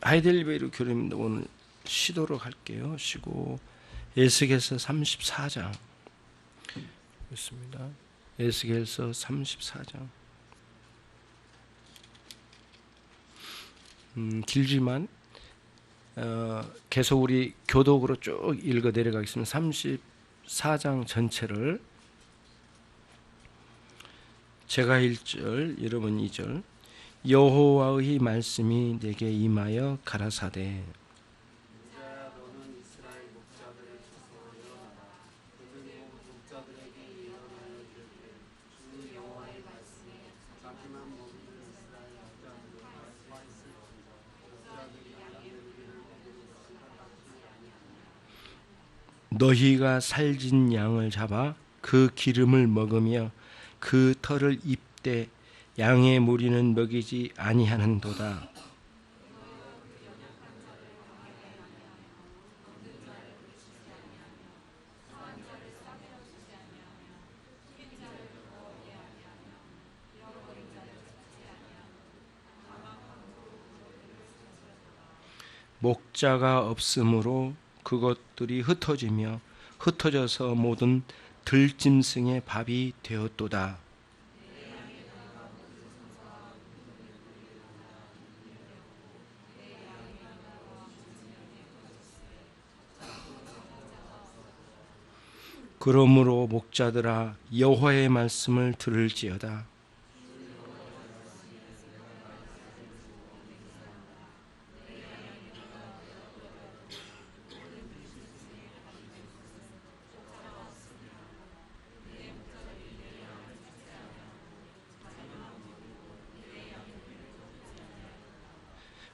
하이델베르 교회입니다. 오늘 쉬도록 할게요. 쉬고 에스겔서 34장 있습니다. 에스겔서 34장 길지만 계속 우리 교독으로 쭉 읽어 내려가겠습니다. 34장 전체를 제가 1절 여러분 2절 여호와의 말씀이 내게 임하여 가라사대 너희가 살진 양을 잡아 그 기름을 먹으며 그 털을 입되 양의 무리는 먹이지 아니하는도다. 목자가 없으므로 그것들이 흩어지며 흩어져서 모든 들짐승의 밥이 되었도다. 그러므로 목자들아 여호와의 말씀을 들을지어다.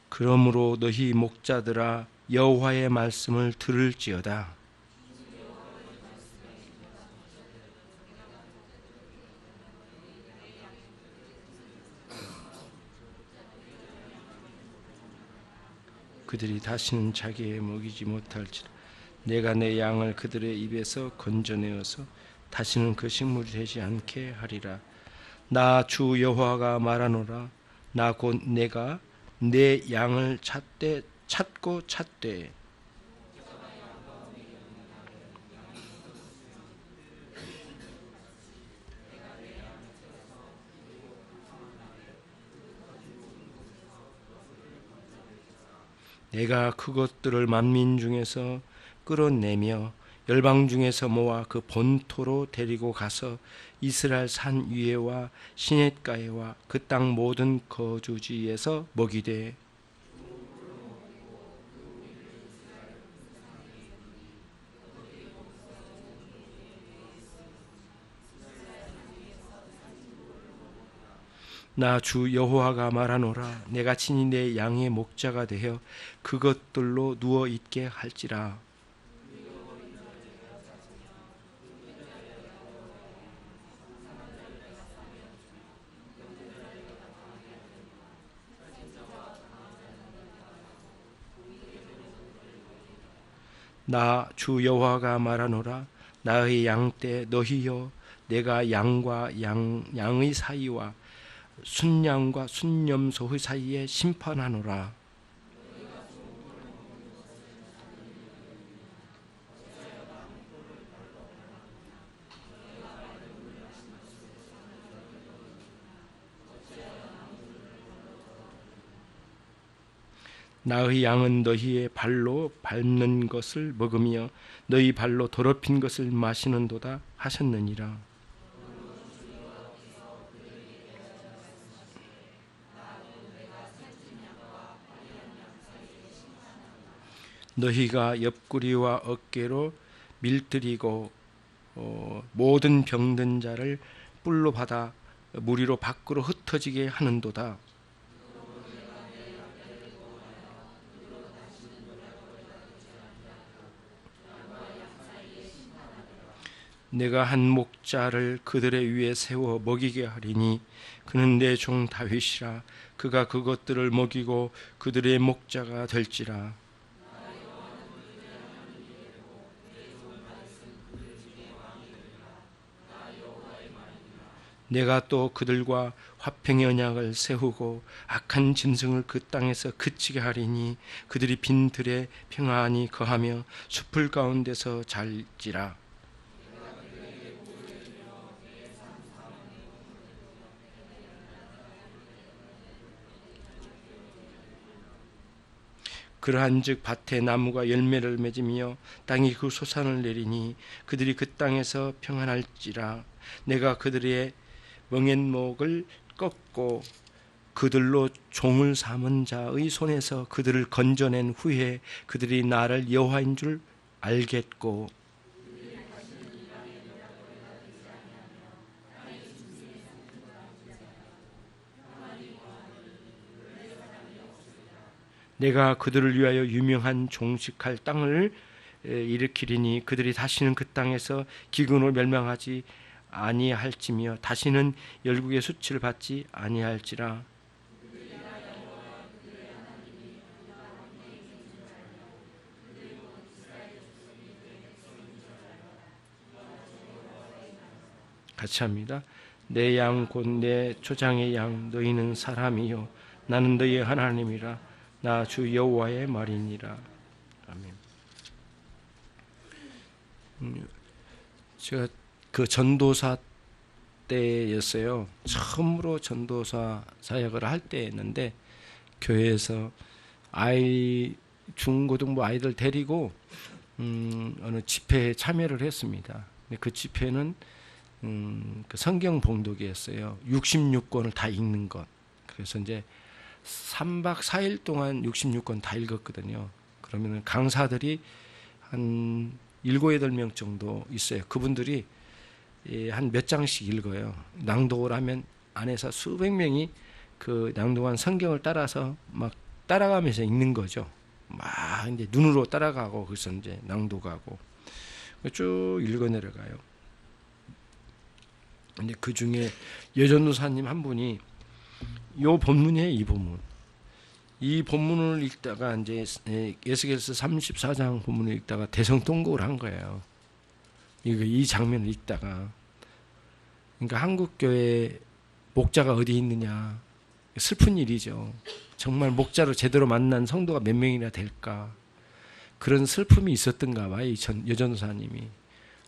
그러므로 너희 목자들아 여호와의 말씀을 들을지어다. 그들이 다시는 자기에 먹이지 못할지라. 내가 내 양을 그들의 입에서 건져내어서 다시는 그 식물이 되지 않게 하리라. 나 주 여호와가 말하노라. 나 곧 내가 내 양을 찾고 찾되 내가 그것들을 만민 중에서 끌어내며 열방 중에서 모아 그 본토로 데리고 가서 이스라엘 산 위에와 시냇가에와 그 땅 모든 거주지에서 먹이되 나 주 여호와가 말하노라. 내가 친히 내 양의 목자가 되어 그것들로 누워 있게 할지라. 나 주 여호와가 말하노라. 나의 양 때 너희여 내가 양과 양의 사이와 순양과 순염소의 사이에 심판하노라. 나의 양은 너희의 발로 밟는 것을 먹으며 너희 발로 더럽힌 것을 마시는도다 하셨느니라. 너희가 옆구리와 어깨로 밀들이고 모든 병든 자를 뿔로 받아 무리로 밖으로 흩어지게 하는도다. 내가 한 목자를 그들의 위에 세워 먹이게 하리니 그는 내 종 다윗이라. 그가 그것들을 먹이고 그들의 목자가 될지라. 내가 또 그들과 화평의 언약을 세우고 악한 짐승을 그 땅에서 그치게 하리니 그들이 빈 들에 평안히 거하며 숲을 가운데서 잘지라. 그러한즉 밭에 나무가 열매를 맺으며 땅이 그 소산을 내리니 그들이 그 땅에서 평안할지라. 내가 그들의 멍에목을 꺾고 그들로 종을 삼은 자의 손에서 그들을 건져낸 후에 그들이 나를 여호와인 줄 알겠고 내가 그들을 위하여 유명한 종식할 땅을 일으키리니 그들이 다시는 그 땅에서 기근으로 멸망하지 아니할지며 다시는 열국의 수치를 받지 아니할지라. 같이 합니다. 내 양 곧 내 초장의 양 너희는 사람이요 나는 너희의 하나님이라. 나 주 여호와의 말이니라. 아멘. 제가 그 전도사 때였어요. 처음으로 전도사 사역을 할 때였는데 교회에서 중고등부 아이들 데리고 어느 집회에 참여를 했습니다. 그 집회는 그 성경 봉독이었어요. 66권을 다 읽는 것. 그래서 이제 3박 4일 동안 66권 다 읽었거든요. 그러면 강사들이 한 7, 8명 정도 있어요. 그분들이 한 몇 장씩 읽어요. 낭독을 하면 안에서 수백 명이 그 낭독한 성경을 따라서 막 따라가면서 읽는 거죠. 막 이제 눈으로 따라가고 그래서 이제 낭독하고 쭉 읽어 내려가요. 근데 그 중에 여전도사님 한 분이 요 본문이에요. 이 본문을 읽다가 이제 에스겔서 34장 본문을 읽다가 대성통곡을 한 거예요. 이 장면을 읽다가. 그러니까 한국 교회 목자가 어디 있느냐. 슬픈 일이죠. 정말 목자로 제대로 만난 성도가 몇 명이나 될까. 그런 슬픔이 있었던가 봐요. 이 여전도사님이.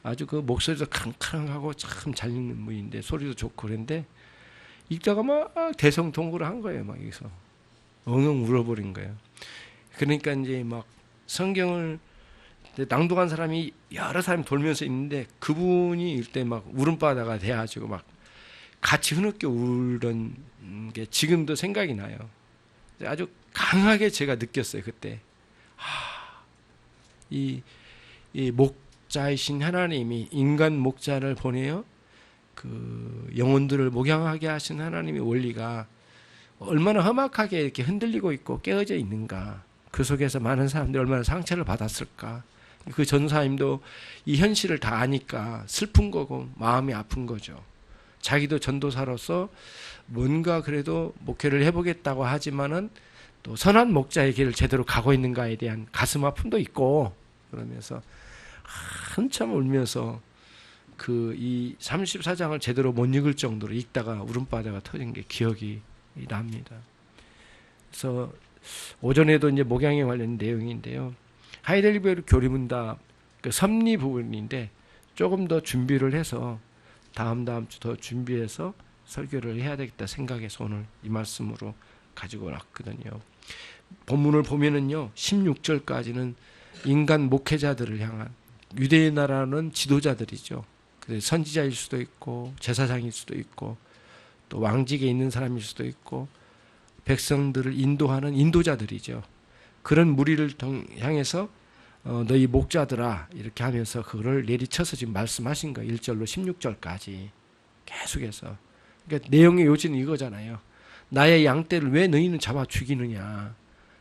아주 그 목소리도 캉캉하고 참 잘 읽는 분인데 소리도 좋고 그런데 읽다가 막 대성통곡을 한 거예요. 막 여기서 엉엉 울어버린 거예요. 그러니까 이제 막 성경을 낭독한 사람이 여러 사람이 돌면서 있는데 그분이 읽때 막 울음바다가 돼가지고 막 같이 흐느껴 울던 게 지금도 생각이 나요. 아주 강하게 제가 느꼈어요. 그때 이 목자이신 하나님이 인간 목자를 보내요. 그 영혼들을 목양하게 하신 하나님의 원리가 얼마나 험악하게 이렇게 흔들리고 있고 깨어져 있는가. 그 속에서 많은 사람들이 얼마나 상처를 받았을까. 그 전사님도 이 현실을 다 아니까 슬픈 거고 마음이 아픈 거죠. 자기도 전도사로서 뭔가 그래도 목회를 해보겠다고 하지만은 또 선한 목자의 길을 제대로 가고 있는가에 대한 가슴 아픔도 있고 그러면서 한참 울면서 그 이 34장을 제대로 못 읽을 정도로 읽다가 울음바다가 터진 게 기억이 납니다. 그래서 오전에도 이제 목양에 관련 내용인데요. 하이델베르 교리문답 그 섭리 부분인데 조금 더 준비를 해서 다음 주 더 준비해서 설교를 해야 되겠다 생각해서 오늘 이 말씀으로 가지고 왔거든요. 본문을 보면은요 16절까지는 인간 목회자들을 향한 유대의 나라는 지도자들이죠. 선지자일 수도 있고 제사장일 수도 있고 또 왕직에 있는 사람일 수도 있고 백성들을 인도하는 인도자들이죠. 그런 무리를 향해서 너희 목자들아 이렇게 하면서 그거를 내리쳐서 지금 말씀하신 거예요. 1절로 16절까지 계속해서. 그러니까 내용의 요지는 이거잖아요. 나의 양떼를 왜 너희는 잡아 죽이느냐.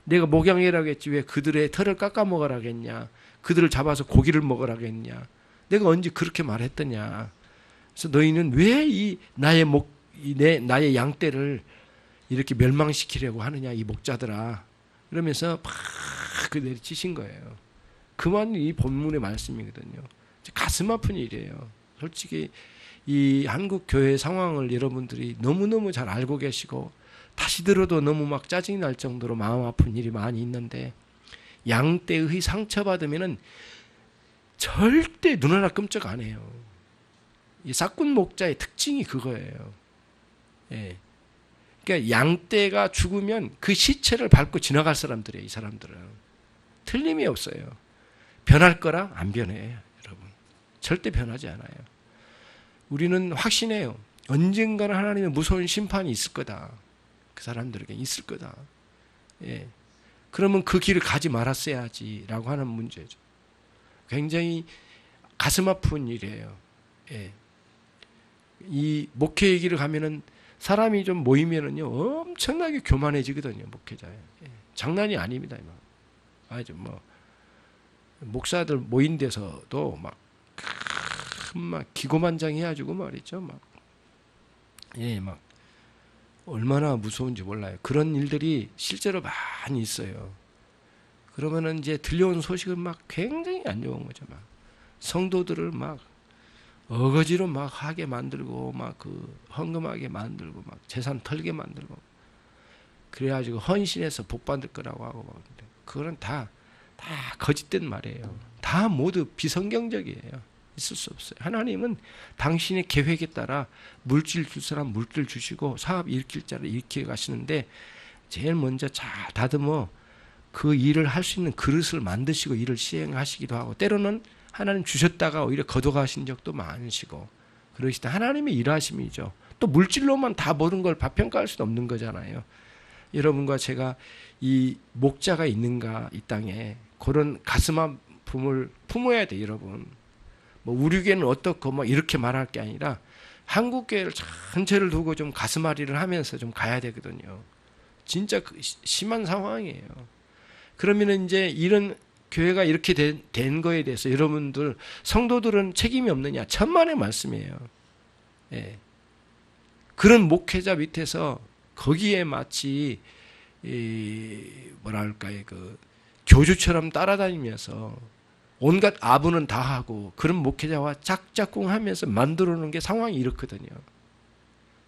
내가 목양이라고 했지 왜 그들의 털을 깎아 먹으라겠냐. 그들을 잡아서 고기를 먹으라겠냐. 내가 언제 그렇게 말했더냐. 그래서 너희는 왜 이 나의 양떼를 이렇게 멸망시키려고 하느냐 이 목자들아. 그러면서 막 그 내리치신 거예요. 그만 이 본문의 말씀이거든요. 가슴 아픈 일이에요. 솔직히 이 한국 교회 상황을 여러분들이 너무너무 잘 알고 계시고 다시 들어도 너무 막 짜증이 날 정도로 마음 아픈 일이 많이 있는데 양떼의 상처받으면은 절대 눈 하나 끔찍 안 해요. 이 사꾼 목자의 특징이 그거예요. 예. 그러니까 양떼가 죽으면 그 시체를 밟고 지나갈 사람들이에요. 이 사람들은 틀림이 없어요. 변할 거랑 안 변해요, 여러분. 절대 변하지 않아요. 우리는 확신해요. 언젠가는 하나님의 무서운 심판이 있을 거다. 그 사람들에게 있을 거다. 예. 그러면 그 길을 가지 말았어야지라고 하는 문제죠. 굉장히 가슴 아픈 일이에요. 예. 이 목회의 길을 가면은 사람이 좀 모이면은요 엄청나게 교만해지거든요, 목회자에. 예. 장난이 아닙니다. 아주 뭐 목사들 모인 데서도 막 기고만장해가지고 말이죠, 막 예, 막 얼마나 무서운지 몰라요. 그런 일들이 실제로 많이 있어요. 그러면은 이제 들려온 소식은 막 굉장히 안 좋은 거죠. 막 성도들을 막 어거지로 막 하게 만들고 막 그 헌금하게 만들고 막 재산 털게 만들고 그래가지고 헌신해서 복 받을 거라고 하고 막 그거는 다 거짓된 말이에요. 다 모두 비성경적이에요. 있을 수 없어요. 하나님은 당신의 계획에 따라 물질 줄 사람 물질 주시고 사업 일으킬 자를 일으켜 가시는데 제일 먼저 잘 다듬어 그 일을 할 수 있는 그릇을 만드시고 일을 시행하시기도 하고 때로는 하나님 주셨다가 오히려 거둬가신 적도 많으시고 그러시다. 하나님의 일하심이죠. 또 물질로만 다 모든 걸 평가할 수는 없는 거잖아요. 여러분과 제가 이 목자가 있는가 이 땅에 그런 가슴 아픔을 품어야 돼, 여러분. 뭐 우리 교회는 어떻고 뭐 이렇게 말할 게 아니라 한국 교회를 전체를 두고 좀 가슴앓이를 하면서 좀 가야 되거든요. 진짜 심한 상황이에요. 그러면 이제 이런 교회가 이렇게 된 거에 대해서 여러분들 성도들은 책임이 없느냐? 천만의 말씀이에요. 예. 그런 목회자 밑에서 거기에 마치 뭐랄까요, 그 교주처럼 따라다니면서 온갖 아부는 다 하고 그런 목회자와 짝짝꿍하면서 만들어 놓은 게 상황이 이렇거든요.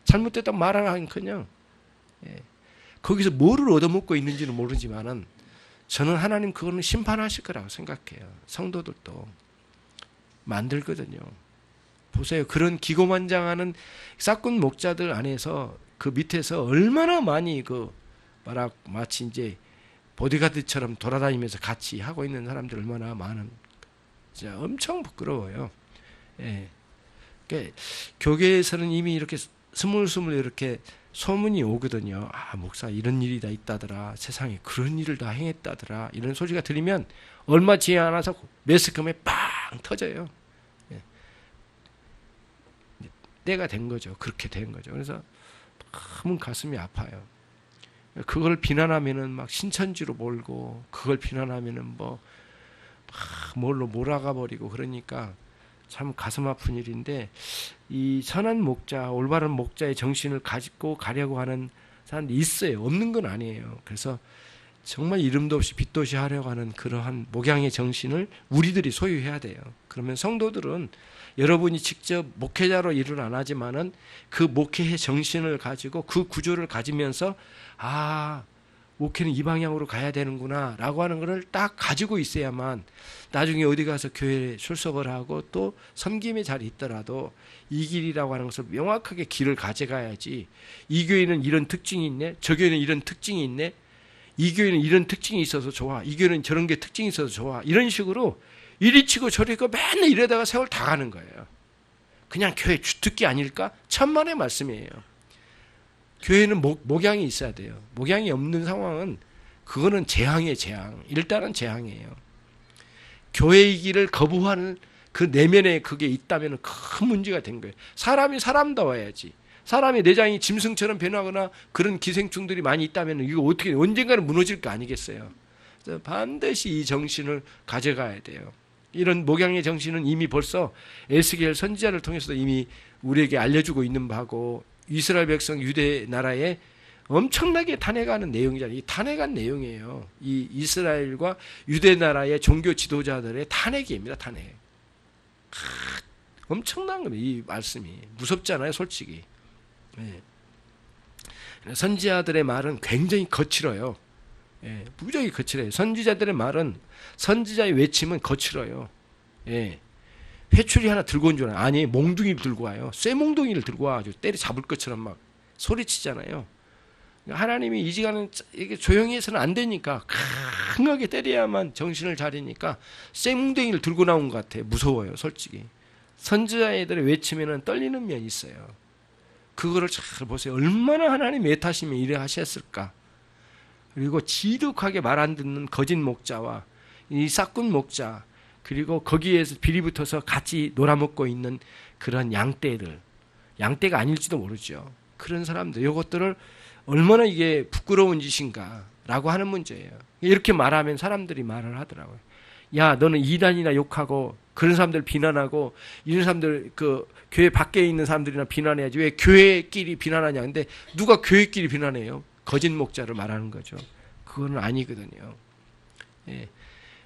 잘못됐다 말하긴커녕 예. 거기서 뭐를 얻어먹고 있는지는 모르지만은 저는 하나님 그거는 심판하실 거라고 생각해요. 성도들도 만들거든요. 보세요. 그런 기고만장하는 싹군 목자들 안에서 그 밑에서 얼마나 많이 마치 이제 보디가드처럼 돌아다니면서 같이 하고 있는 사람들 얼마나 많은, 진짜 엄청 부끄러워요. 예. 그러니까 교계에서는 이미 이렇게 스물스물 이렇게 소문이 오거든요. 아, 목사 이런 일이 다 있다더라. 세상에 그런 일을 다 행했다더라. 이런 소리가 들리면 얼마 지나 않아서 매스컴에 빵 터져요. 예. 때가 된 거죠. 그렇게 된 거죠. 그래서 너무 가슴이 아파요. 그걸 비난하면은 막 신천지로 몰고, 그걸 비난하면은 뭐 뭘로 몰아가 버리고 그러니까 참 가슴 아픈 일인데, 이 선한 목자, 올바른 목자의 정신을 가지고 가려고 하는 사람들이 있어요. 없는 건 아니에요. 그래서 정말 이름도 없이 빛도 없이 하려고 하는 그러한 목양의 정신을 우리들이 소유해야 돼요. 그러면 성도들은 여러분이 직접 목회자로 일을 안 하지만은 그 목회의 정신을 가지고 그 구조를 가지면서 아, 목회는 이 방향으로 가야 되는구나 라고 하는 것을 딱 가지고 있어야만 나중에 어디 가서 교회에 출석을 하고 또 섬김의 자리에 있더라도 이 길이라고 하는 것을 명확하게 길을 가져가야지, 이 교회는 이런 특징이 있네, 저 교회는 이런 특징이 있네, 이 교회는 이런 특징이 있어서 좋아, 이 교회는 저런 게 특징이 있어서 좋아, 이런 식으로 이리 치고 저리 치고 맨날 이러다가 세월 다 가는 거예요. 그냥 교회 주특기 아닐까? 천만의 말씀이에요. 교회는 목양이 있어야 돼요. 목양이 없는 상황은 그거는 재앙이에요. 재앙. 일단은 재앙이에요. 교회이기를 거부하는 그 내면에 그게 있다면 큰 문제가 된 거예요. 사람이 사람다워야지. 사람의 내장이 짐승처럼 변하거나 그런 기생충들이 많이 있다면 이거 어떻게 언젠가는 무너질 거 아니겠어요. 그래서 반드시 이 정신을 가져가야 돼요. 이런 목양의 정신은 이미 벌써 에스겔 선지자를 통해서도 이미 우리에게 알려주고 있는 바고, 이스라엘 백성 유대 나라에 엄청나게 탄핵하는 내용이잖아요. 이 탄핵한 내용이에요. 이 이스라엘과 유대 나라의 종교 지도자들의 탄핵입니다. 탄핵. 엄청난 겁니다. 이 말씀이 무섭잖아요, 솔직히. 예. 선지자들의 말은 굉장히 거칠어요. 예, 무지하게 거칠어요. 선지자들의 말은, 선지자의 외침은 거칠어요. 예. 회초리 하나 들고 온 줄 알아요. 아니, 몽둥이를 들고 와요. 쇠몽둥이를 들고 와가지고 때려 잡을 것처럼 막 소리치잖아요. 하나님이 이 시간은 이게 조용히 해서는 안 되니까 강하게 때려야만 정신을 차리니까 쇠몽둥이를 들고 나온 것 같아요. 무서워요, 솔직히. 선지자애들의 외침에는 떨리는 면이 있어요. 그거를 잘 보세요. 얼마나 하나님 애타심에 일을 하셨을까. 그리고 지독하게 말 안 듣는 거짓 목자와 이 싹군 목자, 그리고 거기에서 비리 붙어서 같이 놀아먹고 있는 그런 양떼들, 양떼가 아닐지도 모르죠. 그런 사람들, 이것들을 얼마나 이게 부끄러운 짓인가라고 하는 문제예요. 이렇게 말하면 사람들이 말을 하더라고요. 야, 너는 이단이나 욕하고 그런 사람들 비난하고 이런 사람들 그 교회 밖에 있는 사람들이나 비난해야지 왜 교회끼리 비난하냐. 근데 누가 교회끼리 비난해요? 거짓 목자를 말하는 거죠. 그거는 아니거든요. 예.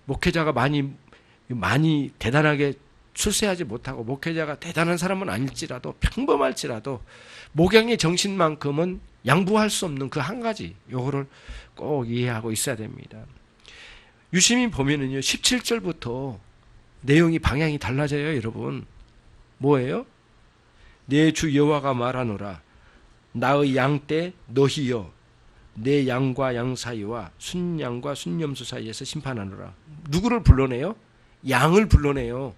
목회자가 많이 대단하게 출세하지 못하고 목회자가 대단한 사람은 아닐지라도 평범할지라도 목양의 정신만큼은 양보할 수 없는 그 한 가지, 요거를 꼭 이해하고 있어야 됩니다. 유심히 보면은요, 17절부터 내용이 방향이 달라져요, 여러분. 뭐예요? 내 주 여호와가 말하노라. 나의 양떼 너희여, 내 양과 양 사이와 순양과 순염소 사이에서 심판하노라. 누구를 불러내요? 양을 불러내요.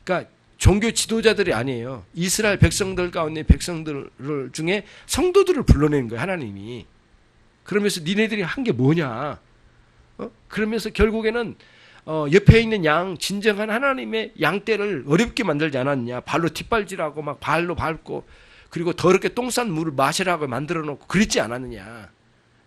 그러니까 종교 지도자들이 아니에요. 이스라엘 백성들 가운데 백성들 중에 성도들을 불러내는 거예요, 하나님이. 그러면서 니네들이 한 게 뭐냐? 그러면서 결국에는 옆에 있는 양, 진정한 하나님의 양떼를 어렵게 만들지 않았냐? 발로 뒷발질하고 막 발로 밟고 그리고 더럽게 똥 싼 물을 마시라고 만들어 놓고 그랬지 않았느냐?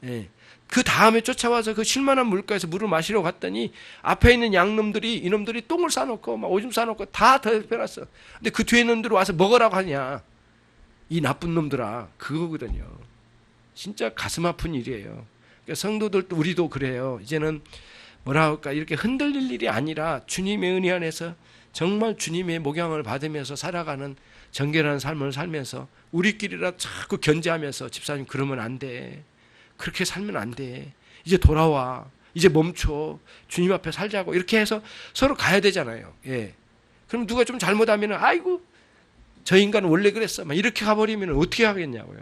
예. 그 다음에 쫓아와서 그 쉴만한 물가에서 물을 마시러 갔더니 앞에 있는 양놈들이, 이놈들이 똥을 싸놓고 막 오줌 싸놓고 다 더럽혀놨어. 근데 그 뒤에 놈들이 와서 먹으라고 하냐? 이 나쁜 놈들아, 그거거든요. 진짜 가슴 아픈 일이에요. 그러니까 성도들도 우리도 그래요. 이제는 뭐라 할까, 이렇게 흔들릴 일이 아니라 주님의 은혜 안에서 정말 주님의 목양을 받으면서 살아가는 정결한 삶을 살면서 우리끼리라 자꾸 견제하면서 집사님 그러면 안 돼. 그렇게 살면 안 돼. 이제 돌아와. 이제 멈춰. 주님 앞에 살자고. 이렇게 해서 서로 가야 되잖아요. 예. 그럼 누가 좀 잘못하면 아이고 저 인간은 원래 그랬어. 막 이렇게 가버리면 어떻게 하겠냐고요.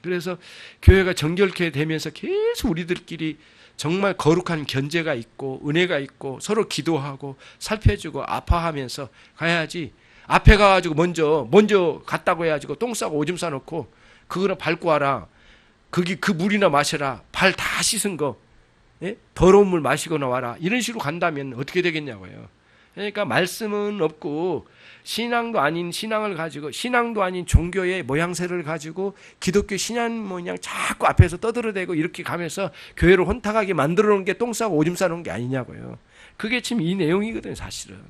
그래서 교회가 정결케 되면서 계속 우리들끼리 정말 거룩한 견제가 있고 은혜가 있고 서로 기도하고 살펴주고 아파하면서 가야지. 앞에 가가지고 먼저 갔다고 해가지고 똥 싸고 오줌 싸놓고 그거를 밟고 와라. 거기 그 물이나 마셔라. 발 다 씻은 거. 예? 더러운 물 마시거나 와라. 이런 식으로 간다면 어떻게 되겠냐고요. 그러니까 말씀은 없고 신앙도 아닌 신앙을 가지고 신앙도 아닌 종교의 모양새를 가지고 기독교 신앙 모양 자꾸 앞에서 떠들어대고 이렇게 가면서 교회를 혼탁하게 만들어 놓은 게 똥 싸고 오줌 싸놓은 게 아니냐고요. 그게 지금 이 내용이거든요, 사실은.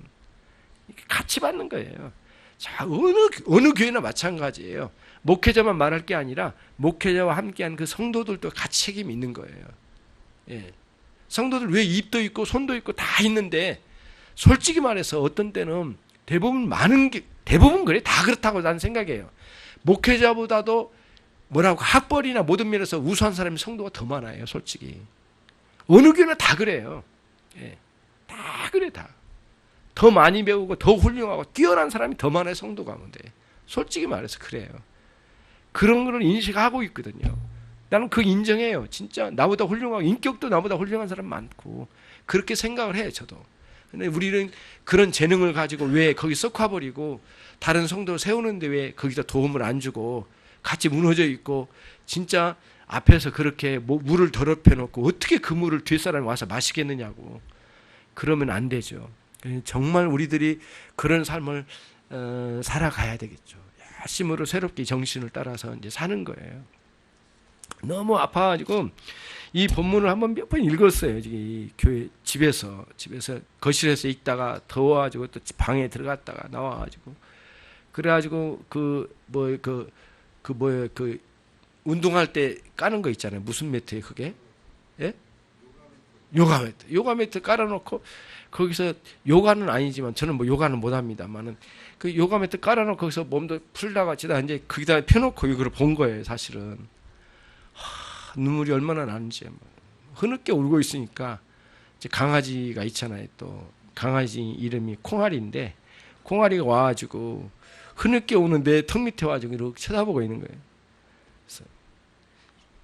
같이 받는 거예요. 자, 어느 교회나 마찬가지예요. 목회자만 말할 게 아니라 목회자와 함께한 그 성도들도 같이 책임이 있는 거예요. 예. 성도들 왜 입도 있고 손도 있고 다 있는데 솔직히 말해서 어떤 때는 대부분 그래. 다 그렇다고 나는 생각해요. 목회자보다도 뭐라고 학벌이나 모든 면에서 우수한 사람이 성도가 더 많아요, 솔직히. 어느 교회나 다 그래요. 예. 다 그래, 다. 더 많이 배우고 더 훌륭하고 뛰어난 사람이 더 많아요, 성도 가운데. 솔직히 말해서 그래요. 그런 걸 인식하고 있거든요. 나는 그 인정해요. 진짜 나보다 훌륭하고 인격도 나보다 훌륭한 사람 많고 그렇게 생각을 해요, 저도. 근데 우리는 그런 재능을 가지고 왜 거기 썩화버리고 다른 성도를 세우는데 왜 거기다 도움을 안 주고 같이 무너져 있고 진짜 앞에서 그렇게 물을 더럽혀 놓고 어떻게 그 물을 뒷사람이 와서 마시겠느냐고. 그러면 안 되죠. 정말 우리들이 그런 삶을 살아가야 되겠죠. 열심으로 새롭게 정신을 따라서 이제 사는 거예요. 너무 아파가지고 이 본문을 한번 몇 번 읽었어요. 이 교회 집에서 거실에서 읽다가 더워가지고 또 방에 들어갔다가 나와가지고 그래가지고 그 운동할 때 까는 거 있잖아요. 무슨 매트에 그게? 예? 요가 매트 깔아놓고 거기서 요가는 아니지만 저는 뭐 요가는 못합니다만은 그 요가 매트 깔아놓고 거기서 몸도 풀다가 지다 이제 거기다 펴놓고 이걸 본 거예요. 사실은 눈물이 얼마나 나는지 흐느껴 울고 있으니까 이제 강아지가 있잖아요. 또 강아지 이름이 콩알이인데 콩알이가 와가지고 흐느껴 우는 내 턱 밑에 와가지고 이렇게 쳐다보고 있는 거예요. 그래서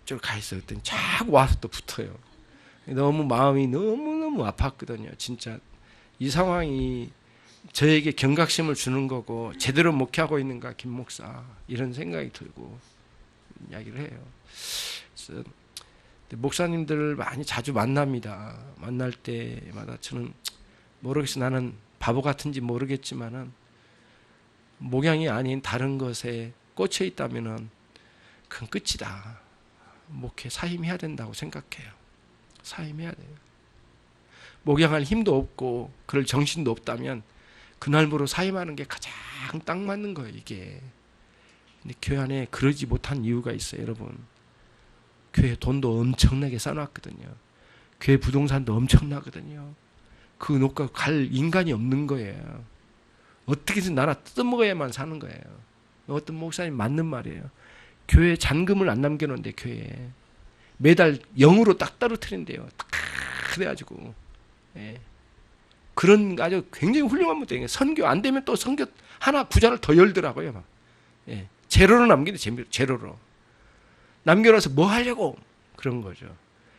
저를 가 있어. 그랬더니 자꾸 와서 또 붙어요. 너무 마음이 너무너무 아팠거든요. 진짜 이 상황이 저에게 경각심을 주는 거고 제대로 목회하고 있는가 김 목사 이런 생각이 들고 이야기를 해요. 그래서 목사님들 많이 자주 만납니다. 만날 때마다 저는 모르겠어. 나는 바보 같은지 모르겠지만은 목양이 아닌 다른 것에 꽂혀 있다면은 그건 끝이다. 목회 사임해야 된다고 생각해요. 사임해야 돼요. 목양할 힘도 없고 그럴 정신도 없다면 그날부로 사임하는 게 가장 딱 맞는 거예요. 이게. 근데 교회 안에 그러지 못한 이유가 있어요. 여러분. 교회 돈도 엄청나게 쌓아놨거든요. 교회 부동산도 엄청나거든요. 그 놓고 갈 인간이 없는 거예요. 어떻게든 나라 뜯어먹어야만 사는 거예요. 어떤 목사님 맞는 말이에요. 교회 잔금을 안 남겨놓는데 교회에 매달 0으로 딱 떨어뜨린대요. 그래가지고 그런 아주 굉장히 훌륭한 분들. 선교 안 되면 또 선교 하나 구자를 더 열더라고요. 막. 제로로 남기는데 제로로 남겨놔서 뭐 하려고 그런 거죠.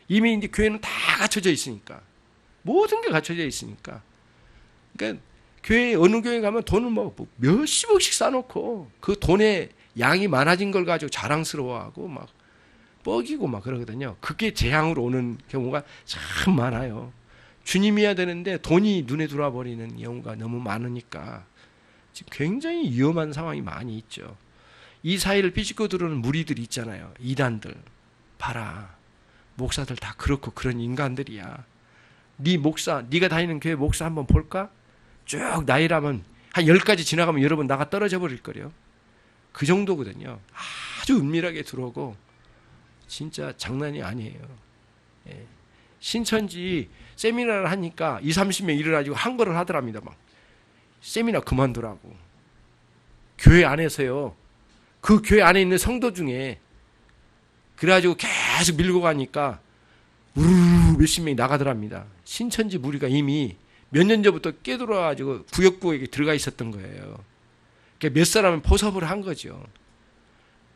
이미 이제 교회는 다 갖춰져 있으니까 모든 게 갖춰져 있으니까. 그러니까 교회 어느 교회 가면 돈을 뭐 몇십억씩 쌓아놓고 그 돈의 양이 많아진 걸 가지고 자랑스러워하고 막 뻐기고 막 그러거든요. 그게 재앙으로 오는 경우가 참 많아요. 주님이어야 되는데 돈이 눈에 들어와 버리는 경우가 너무 많으니까 지금 굉장히 위험한 상황이 많이 있죠. 이 사이를 삐집고 들어오는 무리들이 있잖아요. 이단들. 봐라. 목사들 다 그렇고 그런 인간들이야. 네 목사, 네가 다니는 교회 목사 한번 볼까? 쭉 나이라면 한 10가지 지나가면 여러분 나가 떨어져 버릴 거래요. 그 정도거든요. 아주 은밀하게 들어오고 진짜 장난이 아니에요. 신천지 세미나를 하니까 20, 30명 일어나지고 한거를 하더랍니다. 막 세미나 그만두라고. 교회 안에서요. 그 교회 안에 있는 성도 중에 그래가지고 계속 밀고 가니까 우르르 몇십 명이 나가더랍니다. 신천지 무리가 이미 몇 년 전부터 깨들어가지고 구역구역에 들어가 있었던 거예요. 그러니까 몇 사람은 포섭을 한 거죠.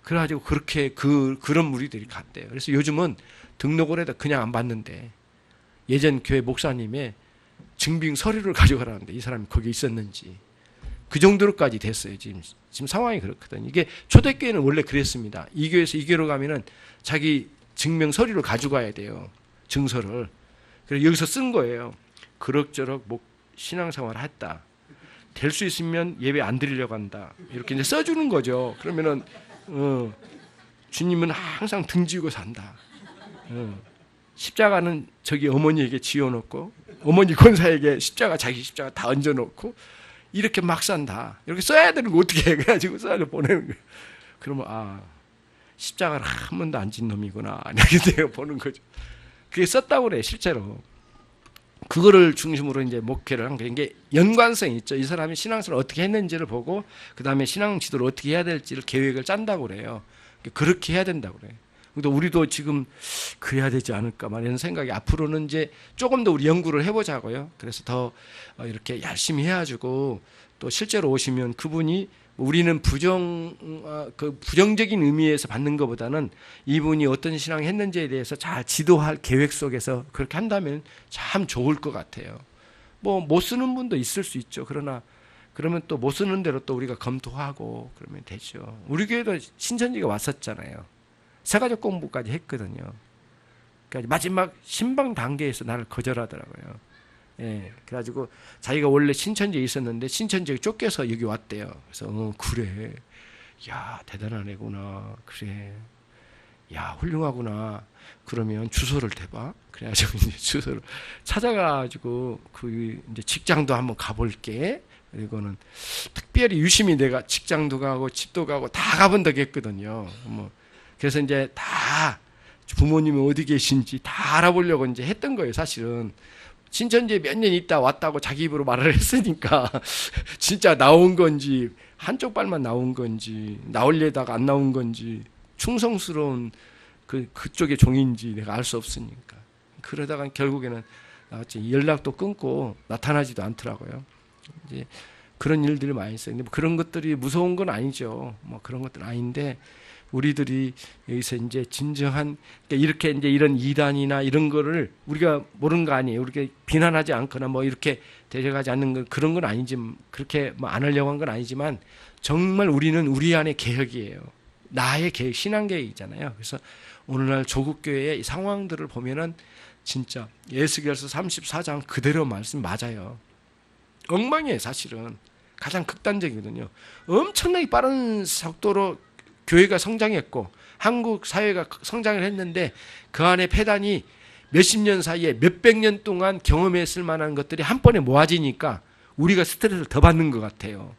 그래가지고 그렇게 그런 무리들이 갔대요. 그래서 요즘은 등록을 해도 그냥 안 받는데 예전 교회 목사님의 증빙 서류를 가져가라는데 이 사람이 거기 있었는지 그 정도로까지 됐어요. 지금 상황이 그렇거든요. 이게 초대교회는 원래 그랬습니다. 이 교회에서 이 교회로 가면은 자기 증명 서류를 가져가야 돼요. 증서를. 그래서 여기서 쓴 거예요. 그럭저럭 신앙생활을 했다. 될 수 있으면 예배 안 드리려고 한다. 이렇게 이제 써주는 거죠. 그러면은 주님은 항상 등지고 산다. 십자가는 저기 어머니에게 지어놓고 어머니 권사에게 자기 십자가 다 얹어놓고 이렇게 막 산다. 이렇게 써야 되는 거 어떻게 해? 그래가지고 써서 보내는 거예요. 그러면 십자가를 한 번도 안 진 놈이구나. 이렇게 내가 보는 거죠. 그게 썼다고 그래 실제로. 그거를 중심으로 이제 목회를 한 거예요. 이게 연관성이 있죠. 이 사람이 신앙생활을 어떻게 했는지를 보고 그 다음에 신앙 지도를 어떻게 해야 될지를 계획을 짠다고 그래요. 그렇게 해야 된다고 그래요. 근데 우리도 지금 그래야 되지 않을까 이런 생각이 앞으로는 이제 조금 더 우리 연구를 해보자고요. 그래서 더 이렇게 열심히 해가지고 또 실제로 오시면 그분이 우리는 부정적인 의미에서 받는 것보다는 이분이 어떤 신앙을 했는지에 대해서 잘 지도할 계획 속에서 그렇게 한다면 참 좋을 것 같아요. 뭐 못 쓰는 분도 있을 수 있죠. 그러나 그러면 또 못 쓰는 대로 또 우리가 검토하고 그러면 되죠. 우리 교회도 신천지가 왔었잖아요. 세가족 공부까지 했거든요. 그러니까 마지막 신방 단계에서 나를 거절하더라고요. 그래가지고 자기가 원래 신천지에 있었는데 신천지에 쫓겨서 여기 왔대요. 그래서 그래, 야 대단한 애구나, 그래, 야 훌륭하구나. 그러면 주소를 대봐. 그래가지고 이제 주소를 찾아가지고 그 이제 직장도 한번 가볼게. 그리고는 특별히 유심히 내가 직장도 가고 집도 가고 다 가본다고 했거든요. 그래서 이제 다 부모님이 어디 계신지 다 알아보려고 이제 했던 거예요. 사실은 신천지에 몇 년 있다 왔다고 자기 입으로 말을 했으니까 진짜 나온 건지 한쪽 발만 나온 건지 나올려다가 안 나온 건지 충성스러운 그쪽의 종인지 내가 알 수 없으니까 그러다가 결국에는 연락도 끊고 나타나지도 않더라고요. 이제 그런 일들이 많이 있어요. 근데 뭐 그런 것들이 무서운 건 아니죠. 뭐 그런 것들은 아닌데 우리들이 여기서 이제 진정한 이렇게 이제 이런 이단이나 이런 거를 우리가 모르는 거 아니에요. 우리가 비난하지 않거나 뭐 이렇게 대적하지 않는 건 그런 건 아니지 그렇게 뭐 안 하려고 한 건 아니지만 정말 우리는 우리 안의 개혁이에요. 나의 개혁, 신앙 개혁이잖아요. 그래서 오늘날 조국교회의 상황들을 보면은 진짜 에스겔서 34장 그대로 말씀 맞아요. 엉망이에요. 사실은 가장 극단적이거든요. 엄청나게 빠른 속도로 교회가 성장했고 한국 사회가 성장을 했는데 그 안에 폐단이 몇십 년 사이에 몇백 년 동안 경험했을 만한 것들이 한 번에 모아지니까 우리가 스트레스를 더 받는 것 같아요.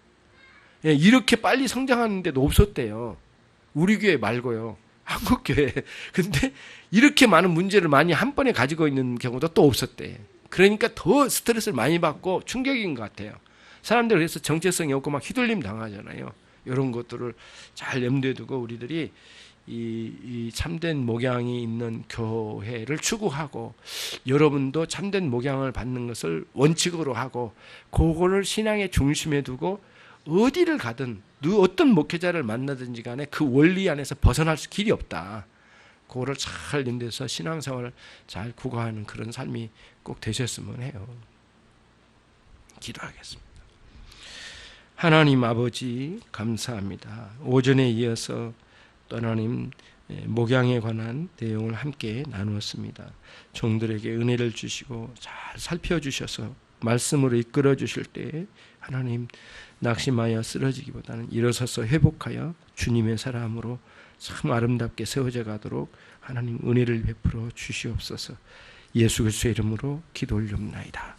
이렇게 빨리 성장하는 데도 없었대요. 우리 교회 말고요. 한국 교회. 근데 이렇게 많은 문제를 많이 한 번에 가지고 있는 경우도 또 없었대. 그러니까 더 스트레스를 많이 받고 충격인 것 같아요. 사람들 그래서 정체성이 없고 막 휘둘림 당하잖아요. 이런 것들을 잘 염두에 두고 우리들이 이 참된 목양이 있는 교회를 추구하고 여러분도 참된 목양을 받는 것을 원칙으로 하고 그거를 신앙의 중심에 두고 어디를 가든 어떤 목회자를 만나든지 간에 그 원리 안에서 벗어날 수 길이 없다. 그거를 잘 염두에서 신앙생활을 잘 구가하는 그런 삶이 꼭 되셨으면 해요. 기도하겠습니다. 하나님 아버지 감사합니다. 오전에 이어서 또 하나님 목양에 관한 내용을 함께 나누었습니다. 종들에게 은혜를 주시고 잘 살펴주셔서 말씀으로 이끌어 주실 때 하나님 낙심하여 쓰러지기보다는 일어서서 회복하여 주님의 사람으로 참 아름답게 세워져 가도록 하나님 은혜를 베풀어 주시옵소서. 예수 그리스도의 이름으로 기도 올리옵나이다.